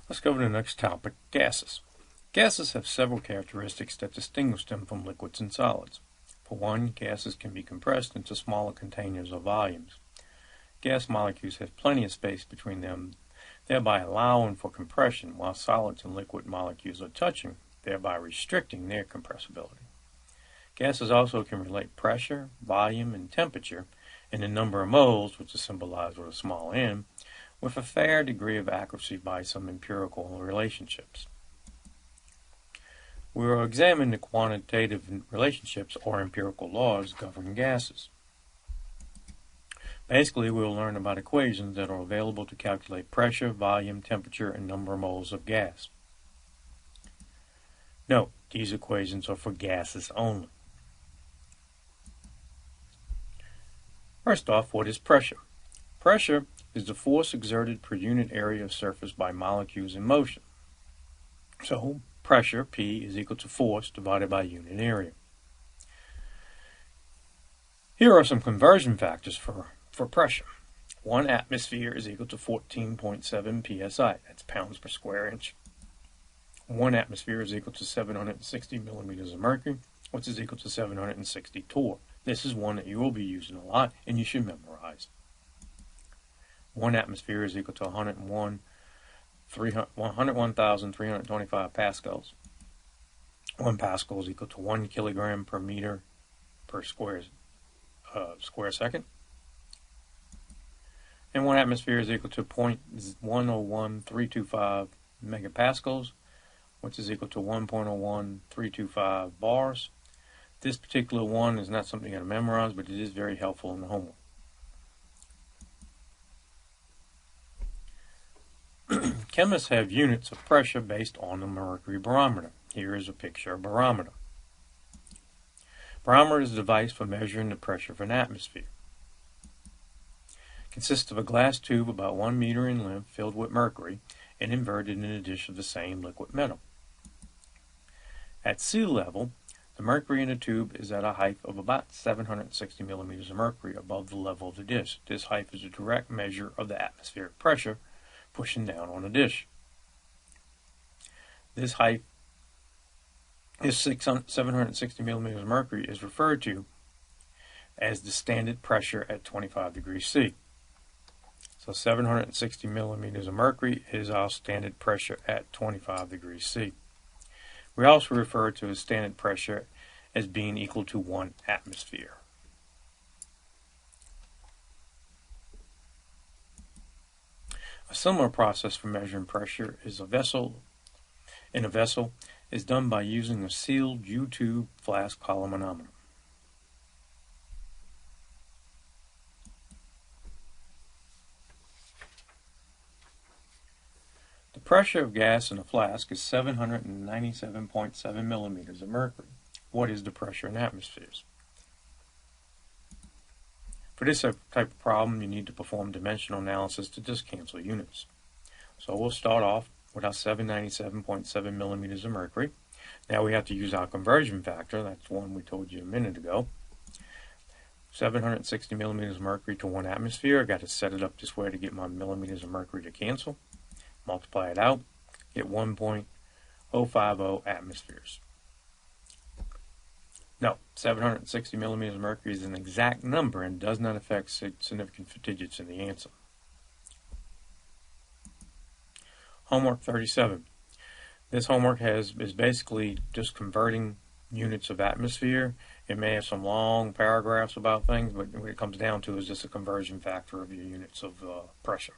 Let's go to the next topic, gases. Gases have several characteristics that distinguish them from liquids and solids. For one, gases can be compressed into smaller containers or volumes. Gas molecules have plenty of space between them, thereby allowing for compression, while solids and liquid molecules are touching, thereby restricting their compressibility. Gases also can relate pressure, volume, and temperature, and the number of moles, which is symbolized with a small m, with a fair degree of accuracy by some empirical relationships. We will examine the quantitative relationships or empirical laws governing gases. Basically, we will learn about equations that are available to calculate pressure, volume, temperature, and number of moles of gas. Note, these equations are for gases only. First off, what is pressure? Pressure is the force exerted per unit area of surface by molecules in motion. So, pressure, P, is equal to force divided by unit area. Here are some conversion factors for pressure. 1 atmosphere is equal to 14.7 psi. That's pounds per square inch. 1 atmosphere is equal to 760 millimeters of mercury, which is equal to 760 torr. This is one that you will be using a lot and you should memorize. 1 atmosphere is equal to 101,325 pascals. 1 pascal is equal to 1 kilogram per meter per square second. And 1 atmosphere is equal to 0.101325 megapascals, which is equal to 1.01325 bars. This particular one is not something you're going to memorize, but it is very helpful in the homework. Chemists have units of pressure based on the mercury barometer. Here is a picture of a barometer. Barometer is a device for measuring the pressure of an atmosphere. It consists of a glass tube about 1 meter in length filled with mercury and inverted in a dish of the same liquid metal. At sea level, the mercury in the tube is at a height of about 760 millimeters of mercury above the level of the dish. This height is a direct measure of the atmospheric pressure pushing down on the dish. This height is 760 millimeters of mercury is referred to as the standard pressure at 25 degrees C. So 760 millimeters of mercury is our standard pressure at 25 degrees C. We also refer to the standard pressure as being equal to 1 atmosphere. A similar process for measuring pressure is in a vessel is done by using a sealed U-tube flask column manometer. The pressure of gas in a flask is 797.7 millimeters of mercury. What is the pressure in atmospheres? For this type of problem, you need to perform dimensional analysis to just cancel units. So we'll start off with our 797.7 millimeters of mercury. Now we have to use our conversion factor. That's one we told you a minute ago. 760 millimeters of mercury to 1 atmosphere. I got to set it up this way to get my millimeters of mercury to cancel. Multiply it out, get 1.050 atmospheres. No, 760 millimeters of mercury is an exact number and does not affect significant digits in the answer. Homework 37. This homework is basically just converting units of atmosphere. It may have some long paragraphs about things, but what it comes down to is just a conversion factor of your units of pressure.